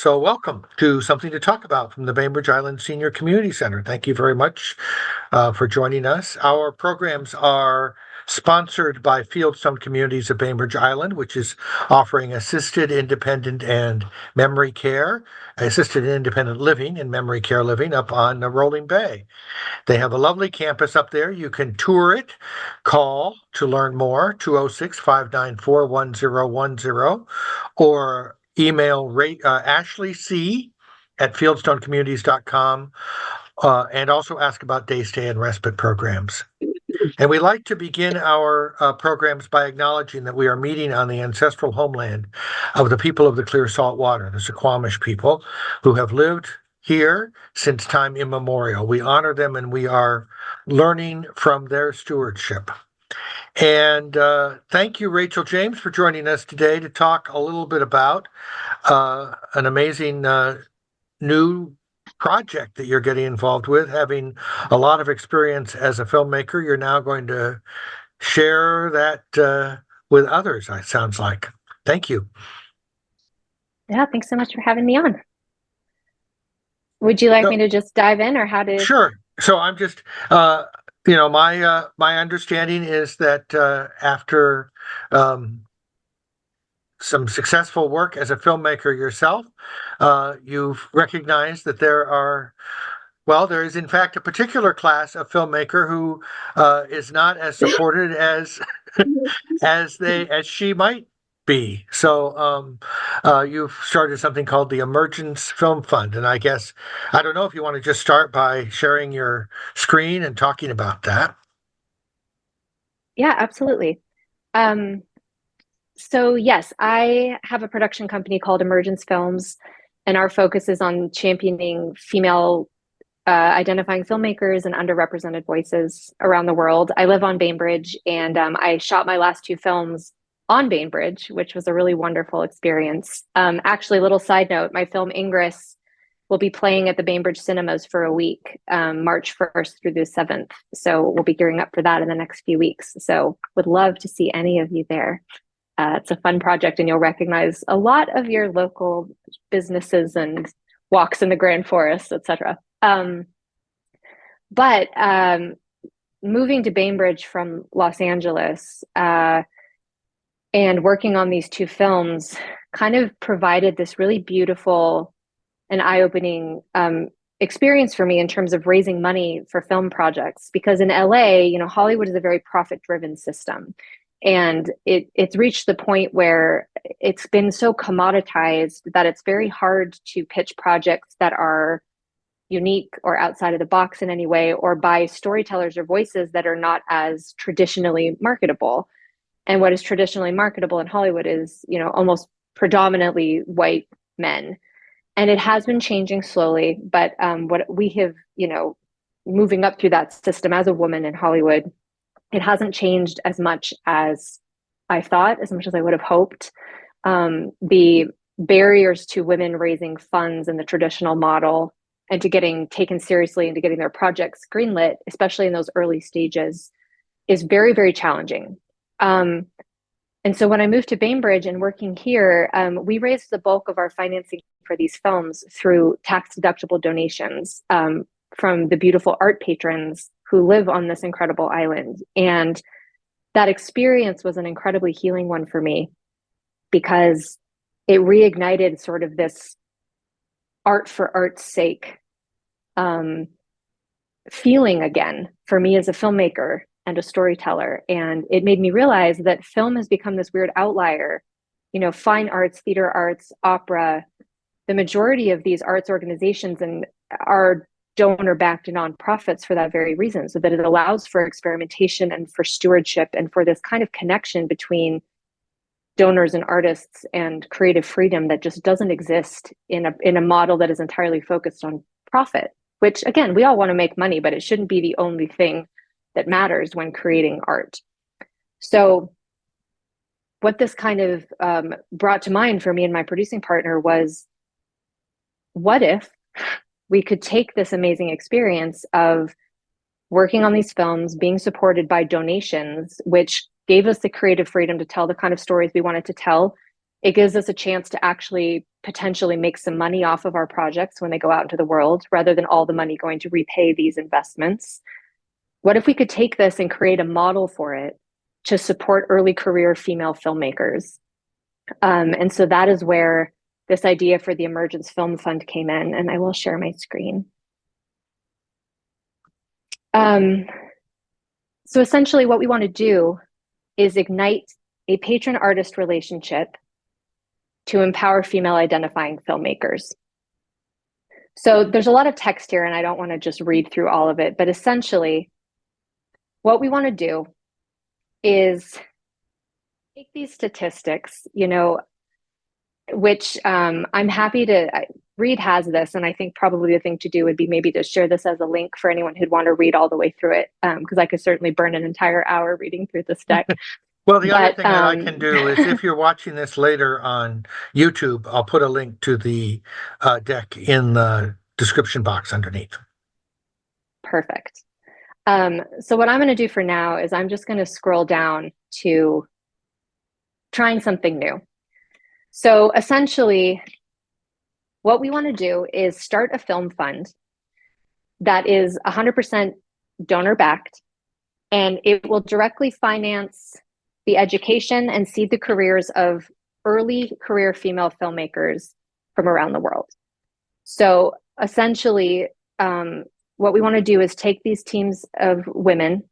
So welcome to Something to Talk About from the Bainbridge Island Senior Community Center. Thank you very much for joining us. Our programs are sponsored by Fieldstone Communities of Bainbridge Island, which is offering assisted, independent, and memory care, assisted and independent living and memory care living up on Rolling Bay. They have a lovely campus up there. You can tour it, call to learn more, 206-594-1010, or email Ashley C. at fieldstonecommunities.com, and also ask about day stay and respite programs. And we like to begin our programs by acknowledging that we are meeting on the ancestral homeland of the people of the Clear Salt Water, the Suquamish people, who have lived here since time immemorial. We honor them and we are learning from their stewardship. And thank you, Rachel James, for joining us today to talk a little bit about an amazing new project that you're getting involved with. Having a lot of experience as a filmmaker, you're now going to share that with others, it sounds like. Thank you. Yeah, thanks so much for having me on. Would you like me to just dive in, or how to? Sure. So I'm just, my understanding is that after some successful work as a filmmaker yourself, you've recognized that there is in fact a particular class of filmmaker who is not as supported as as she might be. So you've started something called the Emergence Film Fund, and I don't know if you want to just start by sharing your screen and talking about that. Yeah, absolutely. So yes, I have a production company called Emergence Films, and our focus is on championing female identifying filmmakers and underrepresented voices around the world. I live on Bainbridge, and I shot my last two films on Bainbridge, which was a really wonderful experience. Actually, a little side note, my film Ingress will be playing at the Bainbridge cinemas for a week, March 1st through the 7th. So we'll be gearing up for that in the next few weeks. So would love to see any of you there. It's a fun project, and you'll recognize a lot of your local businesses and walks in the Grand Forest, etc. But moving to Bainbridge from Los Angeles and working on these two films kind of provided this really beautiful and eye-opening experience for me in terms of raising money for film projects. Because in LA, Hollywood is a very profit-driven system. And it's reached the point where it's been so commoditized that it's very hard to pitch projects that are unique or outside of the box in any way, or by storytellers or voices that are not as traditionally marketable. And what is traditionally marketable in Hollywood is, almost predominantly white men. And it has been changing slowly, but what we have, moving up through that system as a woman in Hollywood, it hasn't changed as much as I thought, as much as I would have hoped. The barriers to women raising funds in the traditional model and to getting taken seriously and to getting their projects greenlit, especially in those early stages, is very, very challenging. And so when I moved to Bainbridge and working here, we raised the bulk of our financing for these films through tax-deductible donations from the beautiful art patrons who live on this incredible island. And that experience was an incredibly healing one for me, because it reignited sort of this art for art's sake feeling again for me as a filmmaker and a storyteller. And it made me realize that film has become this weird outlier. Fine arts, theater arts, opera, the majority of these arts organizations are donor-backed and nonprofits for that very reason, so that it allows for experimentation and for stewardship and for this kind of connection between donors and artists and creative freedom that just doesn't exist in a model that is entirely focused on profit, which, again, we all want to make money, but it shouldn't be the only thing that matters when creating art. So what this kind of brought to mind for me and my producing partner was, what if we could take this amazing experience of working on these films, being supported by donations, which gave us the creative freedom to tell the kind of stories we wanted to tell, It gives us a chance to actually potentially make some money off of our projects when they go out into the world, rather than all the money going to repay these investments. What if we could take this and create a model for it to support early career female filmmakers? And so that is where this idea for the Emergence Film Fund came in, and I will share my screen. So essentially what we want to do is ignite a patron-artist relationship to empower female identifying filmmakers. So there's a lot of text here, and I don't want to just read through all of it, but essentially what we want to do is take these statistics, which I'm happy to, Reed has this, and I think probably the thing to do would be maybe to share this as a link for anyone who'd want to read all the way through it, because I could certainly burn an entire hour reading through this deck. Well, the other thing that I can do is, if you're watching this later on YouTube, I'll put a link to the deck in the description box underneath. Perfect. So what I'm going to do for now is I'm just going to scroll down to trying something new. So essentially, what we want to do is start a film fund that is 100% donor backed, and it will directly finance the education and seed the careers of early career female filmmakers from around the world. So essentially, what we want to do is take these teams of women,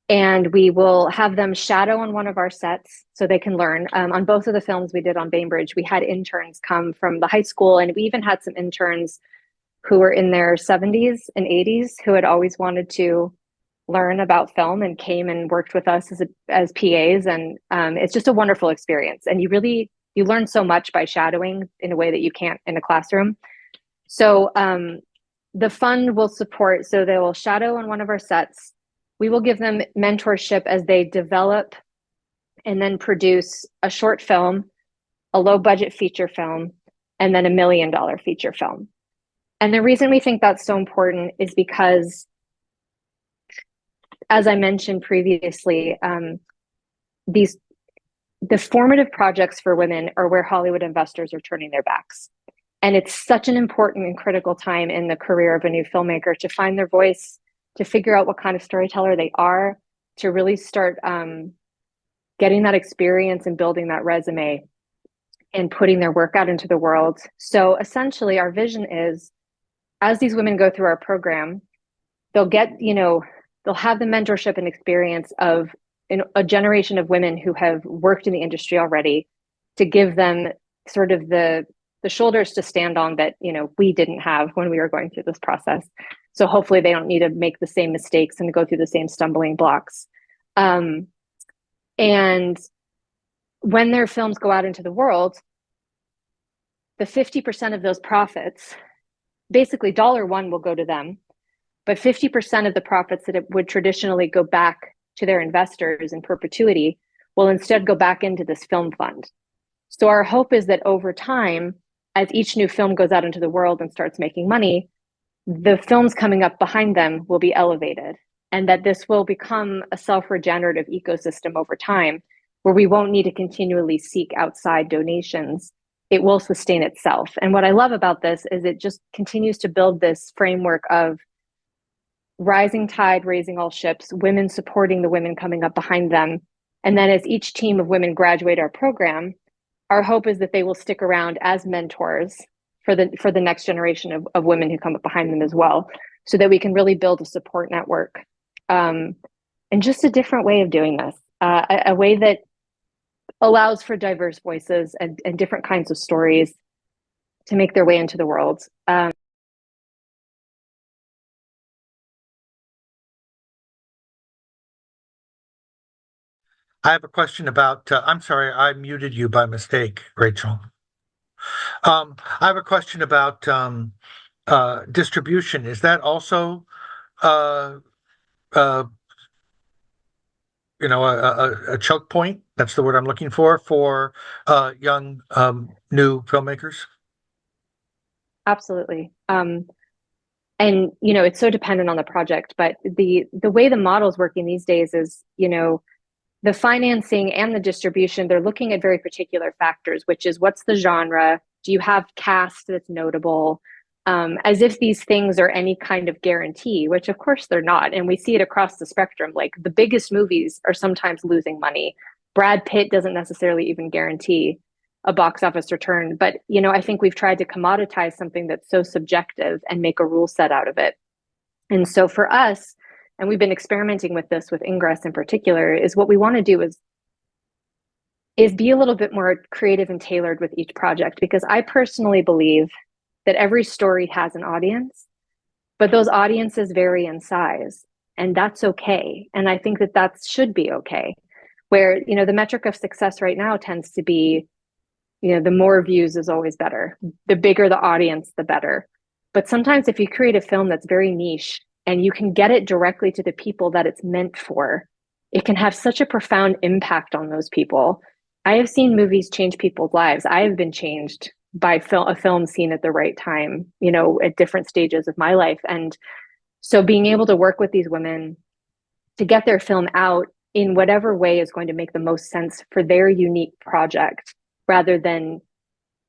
and we will have them shadow on one of our sets so they can learn. On both of the films we did on Bainbridge, we had interns come from the high school, and we even had some interns who were in their 70s and 80s who had always wanted to learn about film and came and worked with us as PAs. And it's just a wonderful experience. And you learn so much by shadowing in a way that you can't in a classroom. So the fund will support, so they will shadow on one of our sets. We will give them mentorship as they develop and then produce a short film, a low budget feature film, and then $1 million feature film. And the reason we think that's so important is because, as I mentioned previously, the formative projects for women are where Hollywood investors are turning their backs. And it's such an important and critical time in the career of a new filmmaker to find their voice, to figure out what kind of storyteller they are, to really start getting that experience and building that resume and putting their work out into the world. So essentially, our vision is, as these women go through our program, they'll get, they'll have the mentorship and experience of a generation of women who have worked in the industry already, to give them sort of the shoulders to stand on that, we didn't have when we were going through this process. So hopefully they don't need to make the same mistakes and go through the same stumbling blocks. And when their films go out into the world, the 50% of those profits, basically $1 will go to them, but 50% of the profits that it would traditionally go back to their investors in perpetuity will instead go back into this film fund. So our hope is that over time, as each new film goes out into the world and starts making money, the films coming up behind them will be elevated, and that this will become a self-regenerative ecosystem over time, where we won't need to continually seek outside donations. It will sustain itself. And what I love about this is it just continues to build this framework of rising tide, raising all ships, women supporting the women coming up behind them. And then as each team of women graduate our program, our hope is that they will stick around as mentors for the next generation of women who come up behind them as well, so that we can really build a support network. And just a different way of doing this, a way that allows for diverse voices and different kinds of stories to make their way into the world. I have a question about, I'm sorry, I muted you by mistake, Rachel. I have a question about distribution. Is that also, a choke point? That's the word I'm looking for young new filmmakers? Absolutely. And it's so dependent on the project, but the way the model's working these days is, the financing and the distribution, they're looking at very particular factors, which is what's the genre? Do you have cast that's notable? As if these things are any kind of guarantee, which of course they're not. And we see it across the spectrum. Like the biggest movies are sometimes losing money. Brad Pitt doesn't necessarily even guarantee a box office return. But, you know, I think we've tried to commoditize something that's so subjective and make a rule set out of it. And so for us, and we've been experimenting with this with Ingress in particular, is what we want to do is be a little bit more creative and tailored with each project, because I personally believe that every story has an audience, but those audiences vary in size, and that's okay. And I think that that should be okay. Where, you know, the metric of success right now tends to be, you know, the more views is always better. The bigger the audience, the better. But sometimes if you create a film that's very niche and you can get it directly to the people that it's meant for, it can have such a profound impact on those people. I have seen movies change people's lives. I have been changed by a film seen at the right time, you know, at different stages of my life. And so being able to work with these women to get their film out in whatever way is going to make the most sense for their unique project, rather than,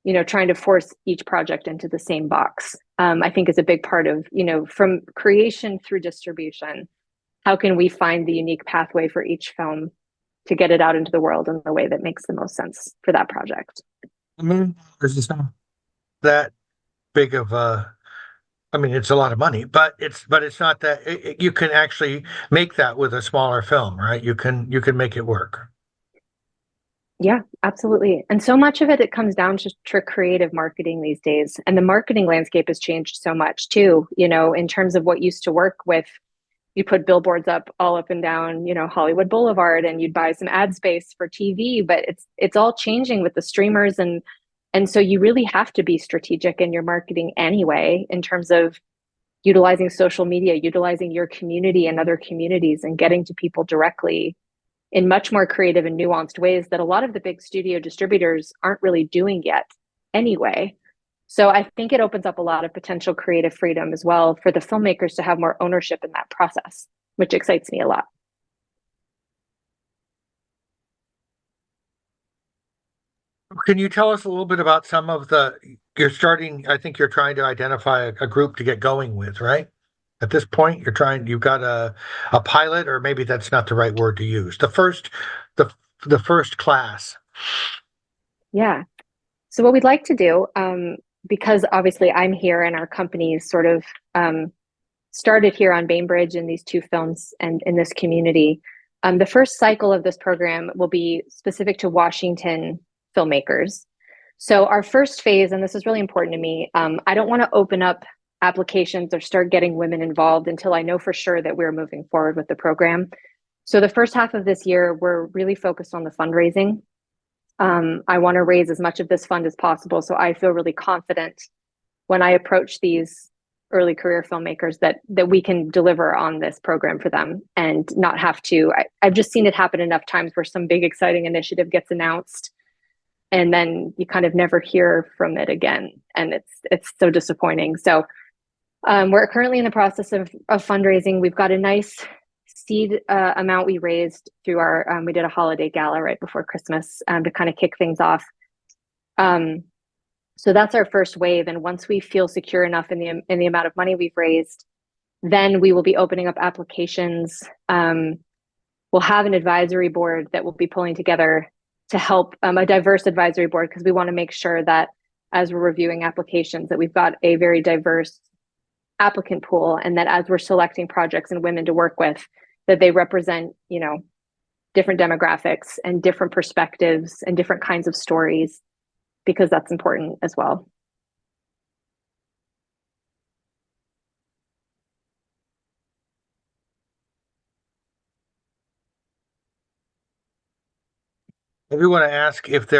you know, trying to force each project into the same box, I think is a big part of, you know, from creation through distribution. How can we find the unique pathway for each film to get it out into the world in the way that makes the most sense for that project? I mean, it's not that big of a. I mean, it's a lot of money, but it's not that you can actually make that with a smaller film, right? You can make it work. Yeah, absolutely. And so much of it, it comes down to creative marketing these days. And the marketing landscape has changed so much too, you know, in terms of what used to work with, you put billboards up all up and down, you know, Hollywood Boulevard, and you'd buy some ad space for TV, but it's all changing with the streamers. And so you really have to be strategic in your marketing anyway, in terms of utilizing social media, utilizing your community and other communities, and getting to people directly in much more creative and nuanced ways that a lot of the big studio distributors aren't really doing yet anyway. So I think it opens up a lot of potential creative freedom as well for the filmmakers to have more ownership in that process, which excites me a lot. Can you tell us a little bit about some of the, you're starting, I think you're trying to identify a group to get going with, right? At this point, you've got a pilot, or maybe that's not the right word to use. The the first class. Yeah. So what we'd like to do, because obviously I'm here and our company is sort of started here on Bainbridge in these two films and in this community. The first cycle of this program will be specific to Washington filmmakers. So our first phase, and this is really important to me, I don't want to open up applications or start getting women involved until I know for sure that we're moving forward with the program. So the first half of this year, we're really focused on the fundraising. I want to raise as much of this fund as possible, so I feel really confident when I approach these early career filmmakers that we can deliver on this program for them and not have to. I've just seen it happen enough times where some big exciting initiative gets announced and then you kind of never hear from it again, and it's so disappointing. So we're currently in the process of fundraising. We've got a nice seed amount we raised through our we did a holiday gala right before Christmas to kind of kick things off. So that's our first wave, and once we feel secure enough in the amount of money we've raised, then we will be opening up applications. We'll have an advisory board that we'll be pulling together to help, a diverse advisory board, because we want to make sure that as we're reviewing applications that we've got a very diverse applicant pool, and that as we're selecting projects and women to work with, that they represent, you know, different demographics and different perspectives and different kinds of stories, because that's important as well. If you want to ask if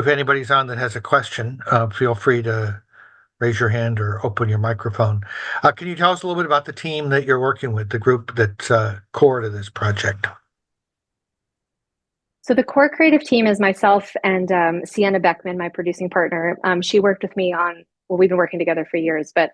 anybody's on that has a question, feel free to raise your hand or open your microphone. Can you tell us a little bit about the team that you're working with, the group that's core to this project? So the core creative team is myself and Sienna Beckman, my producing partner. She worked with me on, well, we've been working together for years, but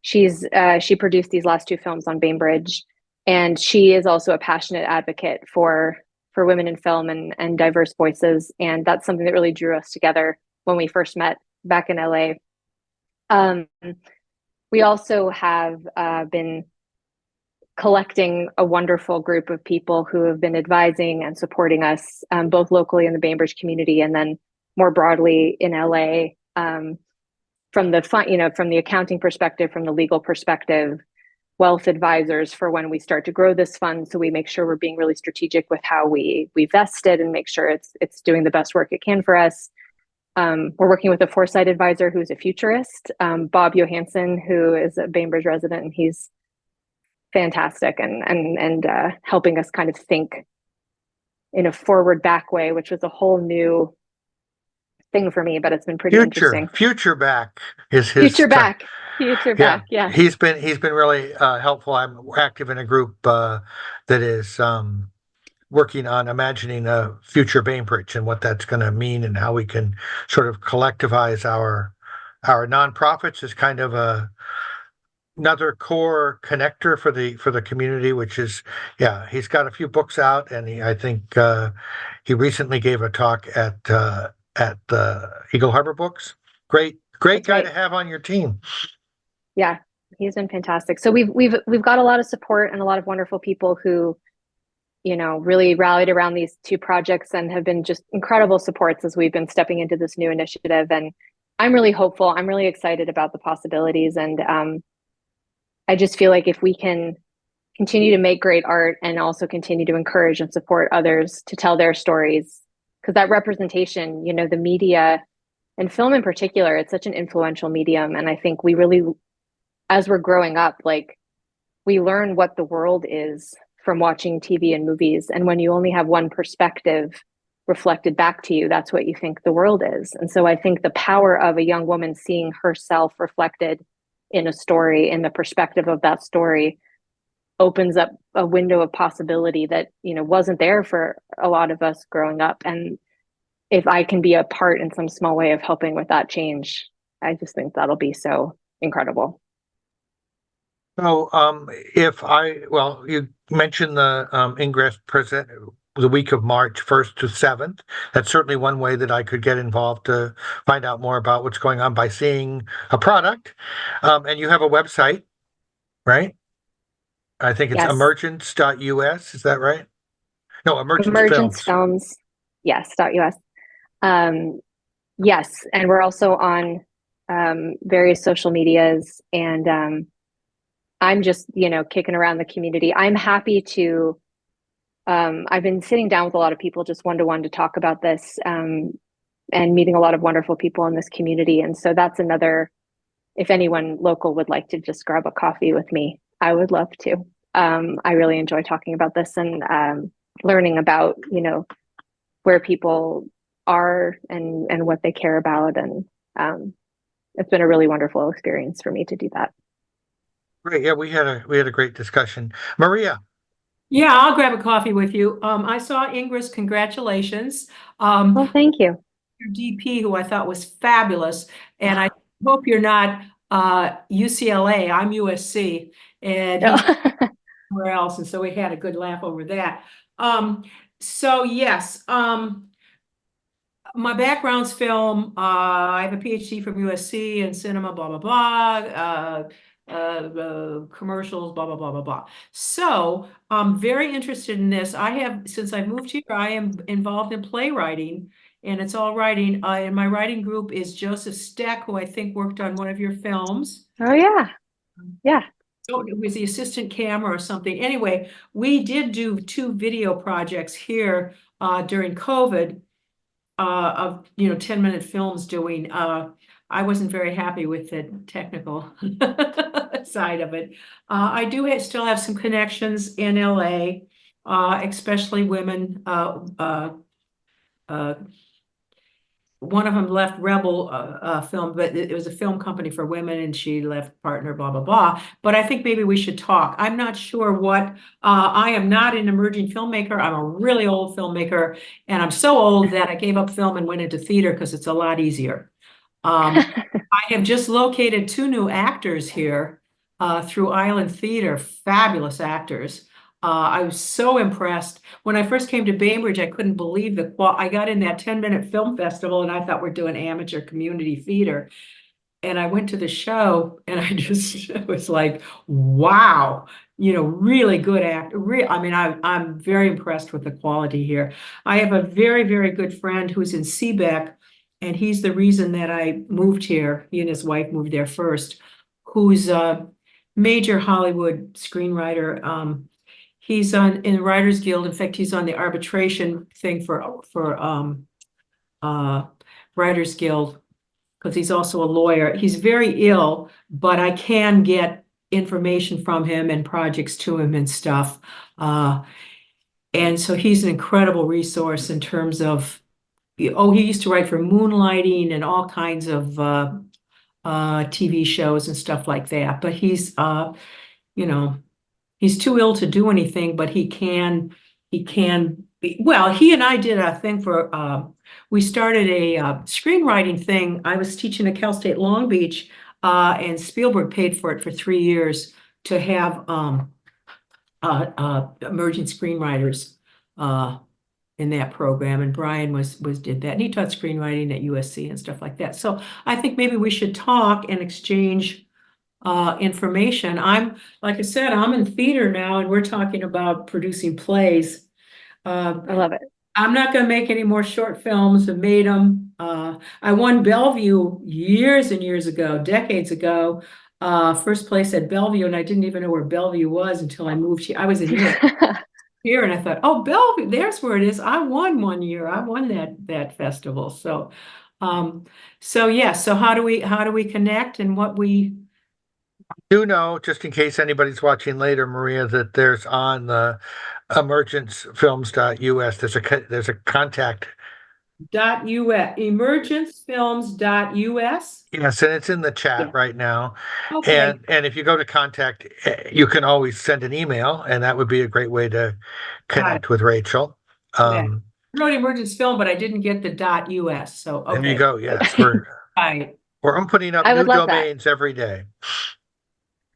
she produced these last two films on Bainbridge, and she is also a passionate advocate for for women in film and diverse voices. And that's something that really drew us together when we first met back in LA. We also have been collecting a wonderful group of people who have been advising and supporting us, both locally in the Bainbridge community and then more broadly in LA, from the accounting perspective, from the legal perspective, wealth advisors for when we start to grow this fund. So we make sure we're being really strategic with how we vest it and make sure it's doing the best work it can for us. We're working with a foresight advisor who's a futurist, Bob Johansson, who is a Bainbridge resident, and he's fantastic and helping us kind of think in a forward back way, which was a whole new thing for me, but it's been pretty interesting. Future back is his future back. Yeah. He's been really helpful. I'm active in a group that is working on imagining a future Bainbridge and what that's going to mean and how we can sort of collectivize our nonprofits as kind of another core connector for the community, which is, he's got a few books out, and I think he recently gave a talk at the Eagle Harbor Books. Great guy to have on your team. Yeah, he's been fantastic. So we've got a lot of support and a lot of wonderful people who, really rallied around these two projects and have been just incredible supports as we've been stepping into this new initiative. And I'm really hopeful. I'm really excited about the possibilities. And I just feel like if we can continue to make great art and also continue to encourage and support others to tell their stories, because that representation, the media and film in particular, it's such an influential medium. And I think we really, as we're growing up, like, we learn what the world is from watching TV and movies. And when you only have one perspective reflected back to you, that's what you think the world is. And so I think the power of a young woman seeing herself reflected in a story, in the perspective of that story, opens up a window of possibility that, wasn't there for a lot of us growing up. And if I can be a part in some small way of helping with that change, I just think that'll be so incredible. So, you mentioned the Ingress present the week of March 1st to 7th. That's certainly one way that I could get involved to find out more about what's going on by seeing a product. And you have a website, right? I think it's emergence.us. Is that right? No, Emergence Films. Yes, .us. Yes, and we're also on various social medias, and I'm just, kicking around the community. I'm happy to, I've been sitting down with a lot of people just one-to-one to talk about this, and meeting a lot of wonderful people in this community. And so that's another, if anyone local would like to just grab a coffee with me, I would love to. I really enjoy talking about this and learning about, where people are and what they care about. And it's been a really wonderful experience for me to do that. Great. Yeah, we had a great discussion. Maria. Yeah, I'll grab a coffee with you. I saw Ingress. Congratulations. Well, thank you. Your DP, who I thought was fabulous, and I hope you're not UCLA. I'm USC, and he's somewhere else, and so we had a good laugh over that. So yes, my background's film. I have a PhD from USC in cinema, blah, blah, blah, commercials, blah, blah, blah, blah, blah. So I'm very interested in this. Since I moved here, I am involved in playwriting, and it's all writing. And my writing group is Joseph Steck, who I think worked on one of your films. Oh, yeah. Yeah. So it was the assistant camera or something. Anyway, we did do 2 video projects here during COVID. Of 10-minute films doing. I wasn't very happy with the technical side of it. I do still have some connections in LA, especially women. One of them left Rebel Film, but it was a film company for women, and she left partner, blah, blah, blah. But I think maybe we should talk. I'm not sure what, I am not an emerging filmmaker. I'm a really old filmmaker, and I'm so old that I gave up film and went into theater because it's a lot easier. I have just located 2 new actors here through Island Theater, fabulous actors. I was so impressed. When I first came to Bainbridge, I couldn't believe the I got in that 10-minute film festival and I thought we're doing amateur community theater. And I went to the show and I just was like, wow, really good act. I mean, I'm very impressed with the quality here. I have a very, very good friend who's in Seebeck, and he's the reason that I moved here. He and his wife moved there first, who's a major Hollywood screenwriter. He's in the Writers Guild. In fact, he's on the arbitration thing for Writers Guild, because he's also a lawyer. He's very ill, but I can get information from him and projects to him and stuff. And so he's an incredible resource in terms of, he used to write for Moonlighting and all kinds of TV shows and stuff like that. But he's, he's too ill to do anything, but he can be, well, he and I did a thing for, we started a screenwriting thing. I was teaching at Cal State Long Beach, and Spielberg paid for it for 3 years to have emerging screenwriters in that program. And Brian did that. And he taught screenwriting at USC and stuff like that. So I think maybe we should talk and exchange information. Like I said, I'm in theater now, and we're talking about producing plays. I love it. I'm not going to make any more short films. I've made them. I won Bellevue years and years ago, decades ago. First place at Bellevue, and I didn't even know where Bellevue was until I moved here. I was in here, and I thought, oh, Bellevue, there's where it is. I won one year. I won that festival. So, yeah. So how do we connect, and what we do know, just in case anybody's watching later, Maria, that there's on the emergencefilms.us, there's a contact. .us, emergencefilms.us. Yes, and it's in the chat right now. Okay. And if you go to contact, you can always send an email, and that would be a great way to connect with Rachel. I wrote Emergence Film, but I didn't get the .us. So okay. There you go. Yes, we're putting up new domains every day.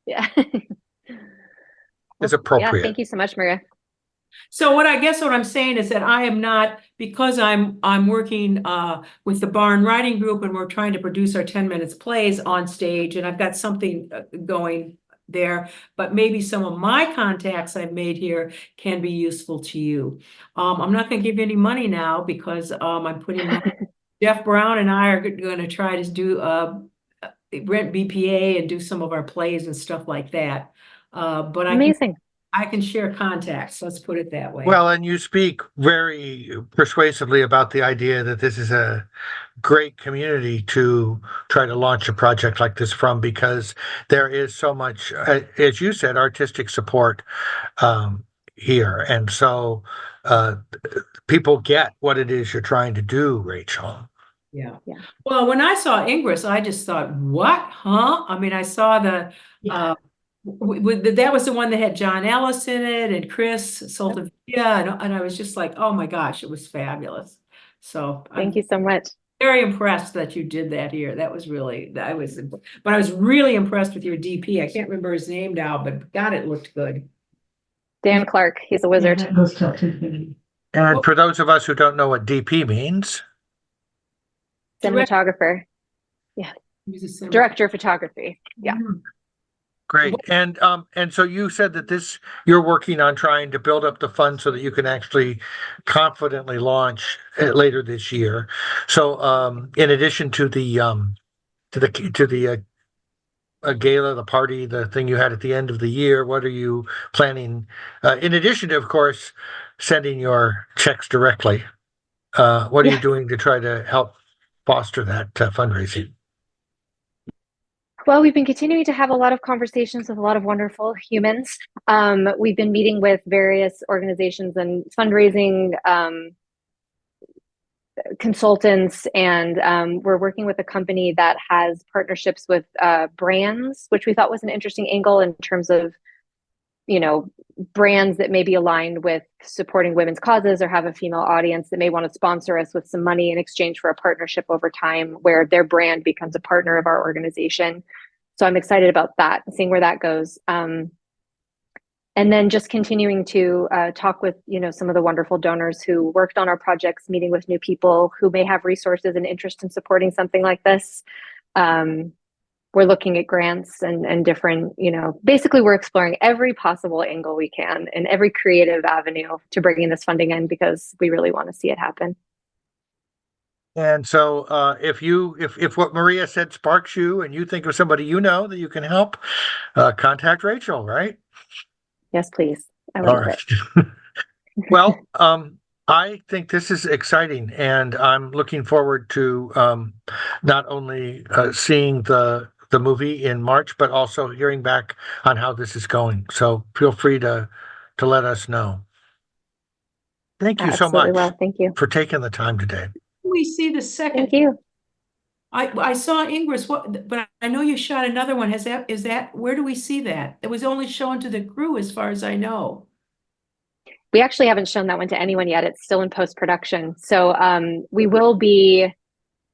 Yeah. It's appropriate. Yeah, thank you so much, Maria. So what I'm saying is that I am not, because I'm working with the Barn Writing Group, and we're trying to produce our 10 minutes plays on stage, and I've got something going there, but maybe some of my contacts I've made here can be useful to you. I'm not going to give you any money now, because I'm putting Jeff Brown and I are going to try to do rent BPA and do some of our plays and stuff like that. But amazing. I can share contacts. Let's put it that way. Well, and you speak very persuasively about the idea that this is a great community to try to launch a project like this from, because there is so much, as you said, artistic support here. And so people get what it is you're trying to do, Rachel. Yeah. Well, when I saw Ingress, I just thought, what? Huh? I mean, I saw that was the one that had John Ellis in it and Chris Soltavia, and I was just like, oh my gosh, it was fabulous. So thank you so much. Very impressed that you did that here. But I was really impressed with your DP. I can't remember his name now, but God, it looked good. Dan Clark, he's a wizard. And for those of us who don't know what DP means, cinematographer. Yeah. Director of photography. Yeah. Great. And so you said that you're working on trying to build up the fund so that you can actually confidently launch later this year. So in addition to the gala, the party, the thing you had at the end of the year, what are you planning? In addition to, of course, sending your checks directly, what are you doing to try to help foster that fundraising? Well, we've been continuing to have a lot of conversations with a lot of wonderful humans. We've been meeting with various organizations and fundraising consultants, and we're working with a company that has partnerships with brands, which we thought was an interesting angle in terms of, brands that may be aligned with supporting women's causes or have a female audience that may want to sponsor us with some money in exchange for a partnership over time where their brand becomes a partner of our organization. So I'm excited about that, seeing where that goes. And And then just continuing to talk with, some of the wonderful donors who worked on our projects, meeting with new people who may have resources and interest in supporting something like this. We're looking at grants and different, basically we're exploring every possible angle we can and every creative avenue to bringing this funding in because we really want to see it happen. And so, if what Maria said sparks you, and you think of somebody that you can help, contact Rachel, right? Yes, please. I would All love right. it. Well, I think this is exciting, and I'm looking forward to not only seeing the movie in March, but also hearing back on how this is going. So feel free to let us know. Thank you so Absolutely. much Well, thank you. for taking the time today. We see the Thank second. you. I saw Ingress, but I know you shot another one. Is that, where do we see that? It was only shown to the crew as far as I know. We actually haven't shown that one to anyone yet. It's still in post-production. So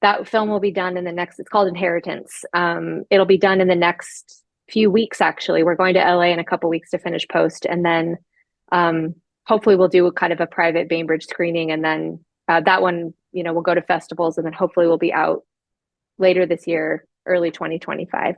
that film will be done in the next, it's called Inheritance. It'll be done in the next few weeks, actually. We're going to LA in a couple weeks to finish post. And then hopefully we'll do a kind of a private Bainbridge screening. And then that one, we'll go to festivals and then hopefully we'll be out later this year, early 2025.